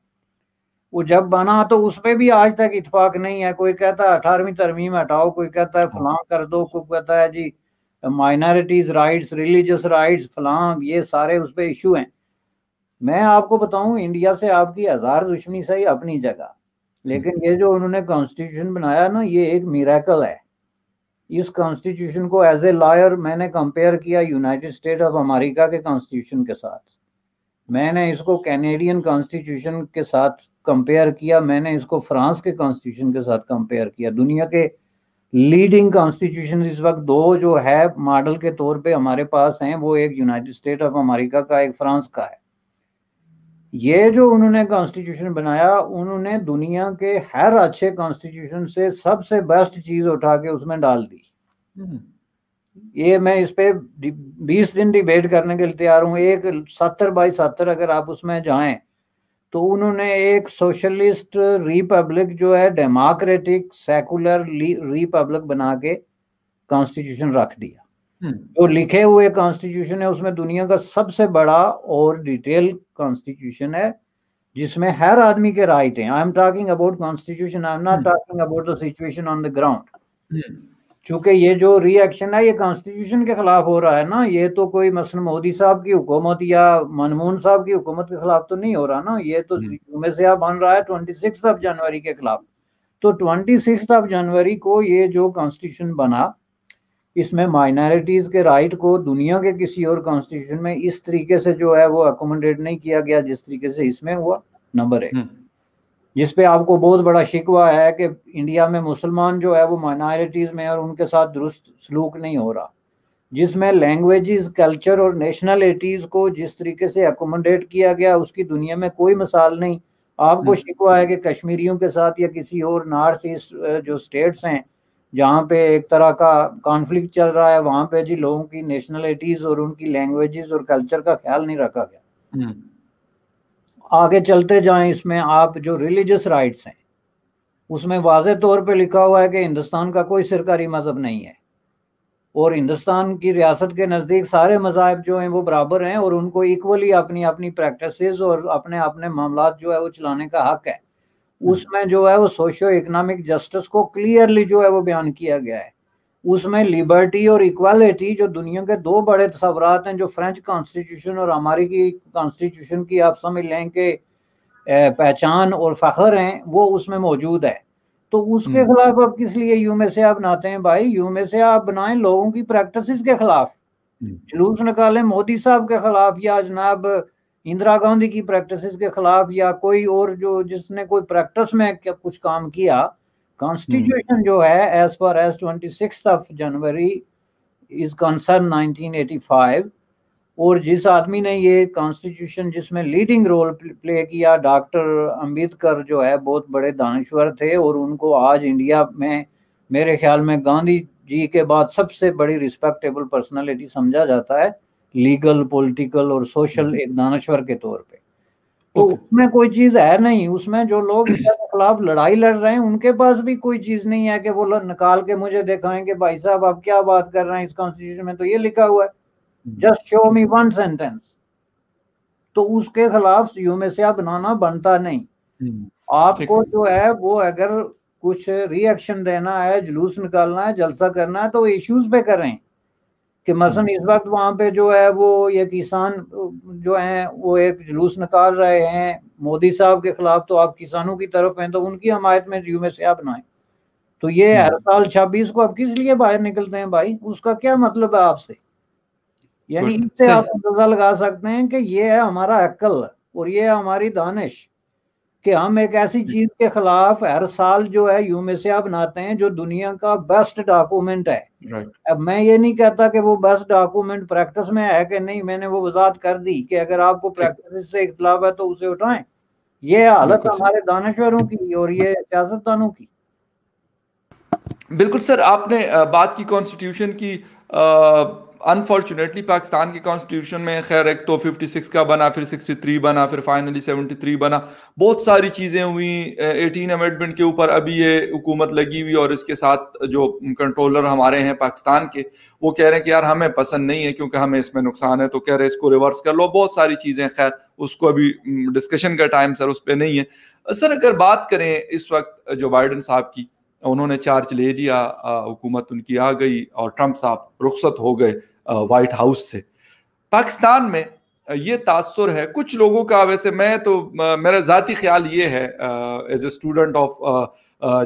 وہ جب بنا تو اس پہ بھی آج تک اتفاق نہیں ہے. کوئی کہتا ہے 18ویں ترمیم ہٹاؤ، کوئی کہتا ہے فلاں کر دو، کوئی کہتا ہے جی مائنارٹیز رائٹس، ریلیجس رائٹس فلاں، یہ سارے اس پہ ایشو ہیں. میں آپ کو بتاؤں انڈیا سے آپ کی ہزار دشمنی صحیح اپنی جگہ، لیکن یہ جو انہوں نے کانسٹیٹیوشن بنایا نا یہ ایک میریکل ہے. اس کانسٹیٹیوشن کو ایز اے لائر میں نے کمپیئر کیا یونائٹڈ اسٹیٹ آف امریکہ کے کانسٹیٹیوشن کے ساتھ، میں نے اس کو کینیڈین کانسٹیٹیوشن کے ساتھ کمپیئر کیا، میں نے اس کو فرانس کے کانسٹیٹیوشن کے ساتھ کمپیئر کیا. دنیا کے لیڈنگ کانسٹیٹیوشن اس وقت دو جو ہے ماڈل کے طور پہ ہمارے پاس ہیں، وہ ایک یونائٹڈ اسٹیٹ آف امریکہ کا، ایک فرانس کا ہے. یہ جو انہوں نے کانسٹیٹیوشن بنایا، انہوں نے دنیا کے ہر اچھے کانسٹیٹیوشن سے سب سے بیسٹ چیز اٹھا کے اس میں ڈال دی. یہ میں اس پہ 20 دن ڈیبیٹ کرنے کے لیے تیار ہوں. ایک 70/70 اگر آپ اس میں جائیں تو انہوں نے ایک سوشلسٹ ریپبلک جو ہے ڈیموکریٹک سیکولر ریپبلک بنا کے کانسٹیٹیوشن رکھ دیا. جو لکھے ہوئے کانسٹیٹیوشن ہے اس میں دنیا کا سب سے بڑا اور ڈیٹیل کانسٹیٹیوشن ہے جس میں ہر آدمی کے رائٹ ہیں. I am talking about constitution, I am not talking about the situation on the ground. چونکہ یہ جو ری ایکشن ہے یہ کانسٹیٹیوشن کے خلاف ہو رہا ہے نا، یہ تو کوئی مثلا مودی صاحب کی حکومت یا منمون صاحب کی حکومت کے خلاف تو نہیں ہو رہا نا، یہ تو میں سے بن رہا ہے 26 جنوری کے خلاف. تو 26 جنوری کو یہ جو کانسٹیٹیوشن بنا، اس میں مائنارٹیز کے رائٹ کو دنیا کے کسی اور کانسٹیٹیوشن میں اس طریقے سے جو ہے وہ اکوموڈیٹ نہیں کیا گیا جس طریقے سے اس میں ہوا. نمبر 1 جس پہ آپ کو بہت بڑا شکوہ ہے کہ انڈیا میں مسلمان جو ہے وہ مائنارٹیز میں اور ان کے ساتھ درست سلوک نہیں ہو رہا، جس میں لینگویجز، کلچر اور نیشنلٹیز کو جس طریقے سے اکوموڈیٹ کیا گیا اس کی دنیا میں کوئی مثال نہیں. آپ کو شکوہ ہے کہ کشمیریوں کے ساتھ یا کسی اور نارتھ ایسٹ جو اسٹیٹس ہیں جہاں پہ ایک طرح کا کانفلکٹ چل رہا ہے، وہاں پہ جی لوگوں کی نیشنلٹیز اور ان کی لینگویجز اور کلچر کا خیال نہیں رکھا گیا. آگے چلتے جائیں، اس میں آپ جو ریلیجس رائٹس ہیں اس میں واضح طور پہ لکھا ہوا ہے کہ ہندوستان کا کوئی سرکاری مذہب نہیں ہے، اور ہندوستان کی ریاست کے نزدیک سارے مذاہب جو ہیں وہ برابر ہیں اور ان کو ایکولی اپنی اپنی پریکٹسز اور اپنے اپنے معاملات جو ہے وہ چلانے کا حق ہے. اس میں جو ہے وہ سوشو اکنامک جسٹس کو کلیئرلی جو ہے وہ بیان کیا گیا ہے. اس میں لبرٹی اور ایکوالٹی جو دنیا کے دو بڑے تصورات ہیں، جو فرینچ کانسٹیٹیوشن اور ہماری کی کانسٹیٹیوشن کی آپ سمجھ لیں کہ پہچان اور فخر ہیں وہ اس میں موجود ہے. تو اس کے خلاف اب کس لیے یوم سیاہ بناتے ہیں بھائی؟ یوم سیاہ بنائیں لوگوں کی پریکٹسز کے خلاف، جلوس نکالیں مودی صاحب کے خلاف یا جناب اندرا گاندھی کی پریکٹسز کے خلاف یا کوئی اور جو جس نے کوئی پریکٹس میں کچھ کام کیا. کانسٹیٹیوشن جو ہے as per as 26 January is concern 1985، اور جس آدمی نے یہ کانسٹیٹیوشن جس میں لیڈنگ رول پلے کیا ڈاکٹر امبیڈکر جو ہے بہت بڑے دانشور تھے، اور ان کو آج انڈیا میں میرے خیال میں گاندھی جی کے بعد سب سے بڑی رسپیکٹیبل پرسنالٹی سمجھا جاتا ہے لیگل، پولیٹیکل اور سوشل ایک دانشور کے طور پہ. تو اس میں کوئی چیز ہے نہیں، اس میں جو لوگ اس کے خلاف لڑائی لڑ رہے ہیں ان کے پاس بھی کوئی چیز نہیں ہے کہ وہ نکال کے مجھے دکھائیں کہ بھائی صاحب آپ کیا بات کر رہے ہیں، اس کانسٹیٹیوشن میں تو یہ لکھا ہوا ہے، جسٹ شو می ون سینٹینس. تو اس کے خلاف یوم سیاہ بنانا بنتا نہیں. آپ کو جو ہے وہ اگر کچھ ری ایکشن دینا ہے، جلوس نکالنا ہے، جلسہ کرنا ہے تو ایشوز پہ کریں. کہ مثلا اس وقت وہاں پہ جو ہے وہ یہ کسان جو ہیں وہ ایک جلوس نکال رہے ہیں مودی صاحب کے خلاف، تو آپ کسانوں کی طرف ہیں تو ان کی حمایت میں یوم سیاہ بنائیں. تو یہ ہر سال 26 کو اب کس لیے باہر نکلتے ہیں بھائی؟ اس کا کیا مطلب ہے آپ سے؟ یعنی اس سے آپ اندازہ لگا سکتے ہیں کہ یہ ہے ہمارا عقل اور یہ ہے ہماری دانش کہ ہم ایک ایسی چیز کے خلاف ہر سال جو ہے یوم سیاہ بناتے ہیں جو دنیا کا بیسٹ ڈاکومنٹ ہے. اب میں یہ نہیں کہتا کہ وہ بیسٹ ڈاکومنٹ پریکٹس میں ہے کہ نہیں، میں نے وہ وضاحت کر دی کہ اگر آپ کو پریکٹس سے اختلاف ہے تو اسے اٹھائیں. یہ حالت ہمارے دانشوروں کی اور یہ سیاستدانوں کی. بالکل سر، آپ نے بات کی کانسٹیٹیوشن کی. انفارچونیٹلی پاکستان کے کانسٹیٹیوشن میں خیر ایک تو 56 کا بنا، پھر 63 بنا، پھر فائنلی 73 بنا، بہت ساری چیزیں ہوئیں. 18 امینڈمنٹ کے اوپر ابھی یہ حکومت لگی ہوئی، اور اس کے ساتھ جو کنٹرولر ہمارے ہیں پاکستان کے وہ کہہ رہے ہیں کہ یار ہمیں پسند نہیں ہے کیونکہ ہمیں اس میں نقصان ہے، تو کہہ رہے اس کو ریورس کر لو. بہت ساری چیزیں، خیر اس کو ابھی ڈسکشن کا ٹائم سر اس پہ نہیں ہے. سر اگر بات کریں اس وقت جو بائیڈن صاحب کی، انہوں نے چارج لے لیا، حکومت ان کی آ گئی اور ٹرمپ صاحب رخصت ہو گئے وائٹ ہاؤس سے. پاکستان میں یہ تاثر ہے کچھ لوگوں کا، ویسے میں تو میرا ذاتی خیال یہ ہے ایز اے اسٹوڈنٹ آف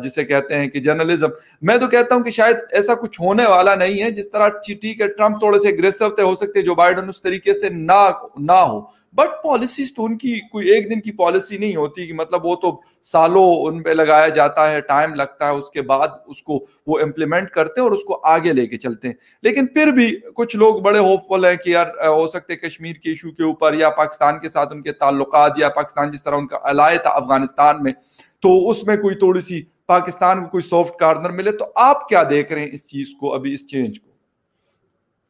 جسے کہتے ہیں کہ جرنلزم، میں تو کہتا ہوں کہ شاید ایسا کچھ ہونے والا نہیں ہے. جس طرح ٹھیک ہے ٹرمپ تھوڑے سے اگریسو تھے، ہو سکتے جو بائیڈن اس طریقے سے نہ ہو، بٹ پالیسیز تو ان کی کوئی ایک دن کی پالیسی نہیں ہوتی کہ مطلب وہ تو سالوں ان پہ لگایا جاتا ہے، ٹائم لگتا ہے، اس کے بعد اس کو وہ امپلیمنٹ کرتے ہیں اور اس کو آگے لے کے چلتے ہیں. لیکن پھر بھی کچھ لوگ بڑے ہوپ فل ہیں کہ یار ہو سکتے کشمیر کے ایشو کے اوپر یا پاکستان کے ساتھ ان کے تعلقات، یا پاکستان جس طرح ان کا الائے تھا افغانستان میں، تو اس میں کوئی تھوڑی سی پاکستان کو کوئی سافٹ کارنر ملے. تو آپ کیا دیکھ رہے ہیں اس چیز کو، ابھی اس چینج کو؟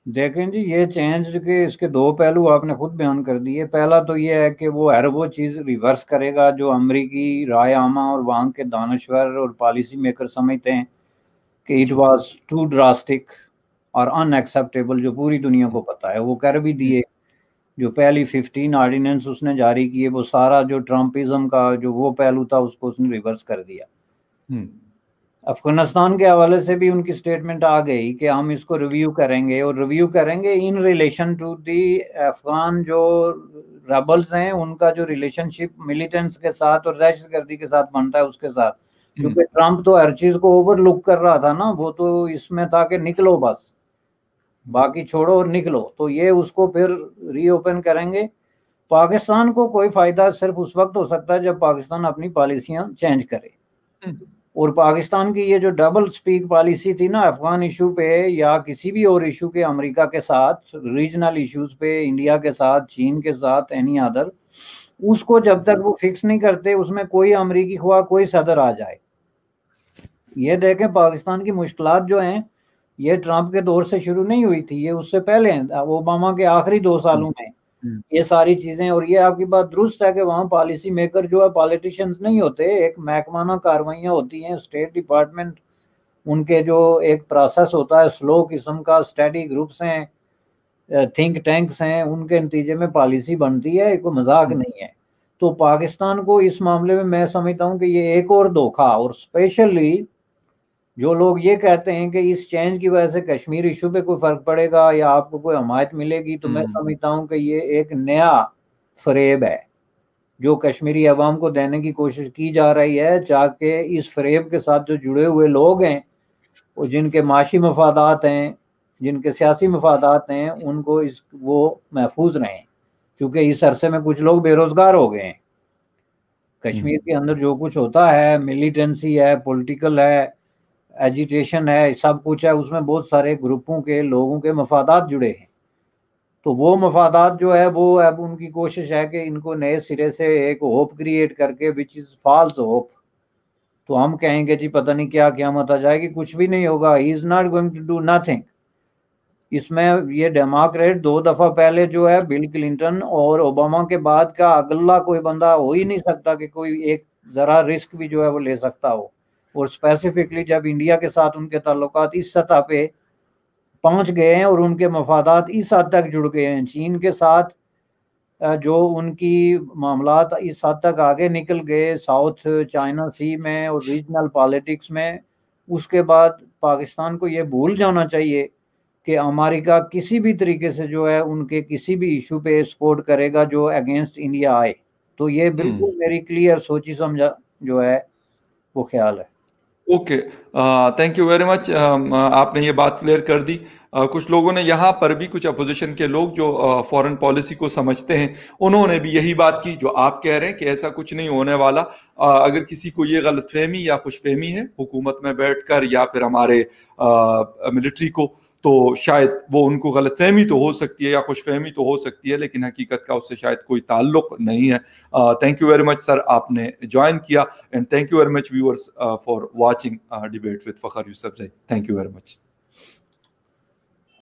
دیکھیں جی، یہ چینج کے اس کے دو پہلو آپ نے خود بیان کر دیے. پہلا تو یہ ہے کہ وہ ہر وہ چیز ریورس کرے گا جو امریکی رائے عامہ اور وہاں کے دانشور اور پالیسی میکر سمجھتے ہیں کہ اٹ واز ٹو ڈراسٹک اور ان ایکسیپٹیبل، جو پوری دنیا کو پتہ ہے. وہ کر بھی دیے. جو پہلی 15 آرڈیننس اس نے جاری کیے وہ سارا جو ٹرمپزم کا جو وہ پہلو تھا اس کو اس نے ریورس کر دیا. افغانستان کے حوالے سے بھی ان کی سٹیٹمنٹ آ گئی کہ ہم اس کو ریویو کریں گے، اور ریویو کریں گے in relation to the Afghan جو ریبلز ہیں ان کا جو ریلیشن شپ ملیٹنٹس کے ساتھ اور دہشت گردی کے ساتھ بنتا ہے اس کے ساتھ. کیونکہ ٹرمپ تو ہر چیز کو اوور لک کر رہا تھا نا، وہ تو اس میں تھا کہ نکلو بس، باقی چھوڑو اور نکلو. تو یہ اس کو پھر ری اوپن کریں گے. پاکستان کو کوئی فائدہ صرف اس وقت ہو سکتا ہے جب پاکستان اپنی پالیسیاں چینج کرے. اور پاکستان کی یہ جو ڈبل سپیک پالیسی تھی نا افغان ایشو پہ یا کسی بھی اور ایشو کے، امریکہ کے ساتھ، ریجنل ایشوز پہ، انڈیا کے ساتھ، چین کے ساتھ، اینی ادر، اس کو جب تک وہ فکس نہیں کرتے، اس میں کوئی امریکی خواہ کوئی صدر آ جائے. یہ دیکھیں پاکستان کی مشکلات جو ہیں یہ ٹرمپ کے دور سے شروع نہیں ہوئی تھی، یہ اس سے پہلے اوباما کے آخری 2 سالوں میں یہ ساری چیزیں. اور یہ آپ کی بات درست ہے کہ وہاں پالیسی میکر جو ہے پالیٹیشنز نہیں ہوتے، ایک محکمانہ کاروائیاں ہوتی ہیں. اسٹیٹ ڈپارٹمنٹ ان کے جو ایک پروسیس ہوتا ہے سلو قسم کا، اسٹڈی گروپس ہیں، تھنک ٹینکس ہیں، ان کے نتیجے میں پالیسی بنتی ہے، کوئی مذاق نہیں ہے. تو پاکستان کو اس معاملے میں میں سمجھتا ہوں کہ یہ ایک اور دھوکہ، اور اسپیشلی جو لوگ یہ کہتے ہیں کہ اس چینج کی وجہ سے کشمیر ایشو پہ کوئی فرق پڑے گا یا آپ کو کوئی حمایت ملے گی، تو میں سمجھتا ہوں کہ یہ ایک نیا فریب ہے جو کشمیری عوام کو دینے کی کوشش کی جا رہی ہے، تاکہ اس فریب کے ساتھ جو جڑے ہوئے لوگ ہیں، وہ جن کے معاشی مفادات ہیں، جن کے سیاسی مفادات ہیں، ان کو وہ محفوظ رہیں، چونکہ اس عرصے میں کچھ لوگ بے روزگار ہو گئے ہیں۔ کشمیر کے اندر جو کچھ ہوتا ہے، ملیٹنسی ہے، پولیٹیکل ہے، ایجیٹیشن ہے، سب کچھ ہے، اس میں بہت سارے گروپوں کے لوگوں کے مفادات جڑے ہیں۔ تو وہ مفادات جو ہے وہ اب ان کی کوشش ہے کہ ان کو نئے سرے سے ایک ہوپ کریٹ کر کے وچ از فالس ہوپ، تو ہم کہیں گے جی پتہ نہیں کیا قیامت آ جائے گی، کچھ بھی نہیں ہوگا، he is not going to do nothing. اس میں یہ ڈیموکریٹ 2 دفعہ پہلے جو ہے بل کلنٹن اور اوباما کے بعد کا اگلا کوئی بندہ ہو ہی نہیں سکتا کہ کوئی ایک ذرا رسک بھی جو ہے وہ لے سکتا ہو، اور اسپیسیفکلی جب انڈیا کے ساتھ ان کے تعلقات اس سطح پہ پہنچ گئے ہیں اور ان کے مفادات اس حد تک جڑ گئے ہیں، چین کے ساتھ جو ان کی معاملات اس حد تک آگے نکل گئے ساؤتھ چائنا سی میں اور ریجنل پالیٹکس میں، اس کے بعد پاکستان کو یہ بھول جانا چاہیے کہ امریکہ کسی بھی طریقے سے جو ہے ان کے کسی بھی ایشو پہ سپورٹ کرے گا جو اگینسٹ انڈیا آئے۔ تو یہ بالکل میری کلیئر سوچی سمجھا جو ہے وہ خیال ہے۔ اوکے، تھینک یو ویری مچ، آپ نے یہ بات کلیئر کر دی۔ کچھ لوگوں نے یہاں پر بھی، کچھ اپوزیشن کے لوگ جو فورن پالیسی کو سمجھتے ہیں، انہوں نے بھی یہی بات کی جو آپ کہہ رہے ہیں کہ ایسا کچھ نہیں ہونے والا۔ اگر کسی کو یہ غلط فہمی یا خوش فہمی ہے حکومت میں بیٹھ کر یا پھر ہمارے ملٹری کو، تو شاید وہ ان کو غلط فہمی تو ہو سکتی ہے یا خوش فہمی تو ہو سکتی ہے، لیکن حقیقت کا اس سے شاید کوئی تعلق نہیں ہے۔ Thank you very much sir, آپ نے جوائن کیا، and thank you very much viewers for watching debate with Fakhar Yousafzai زئی۔ Thank you very much.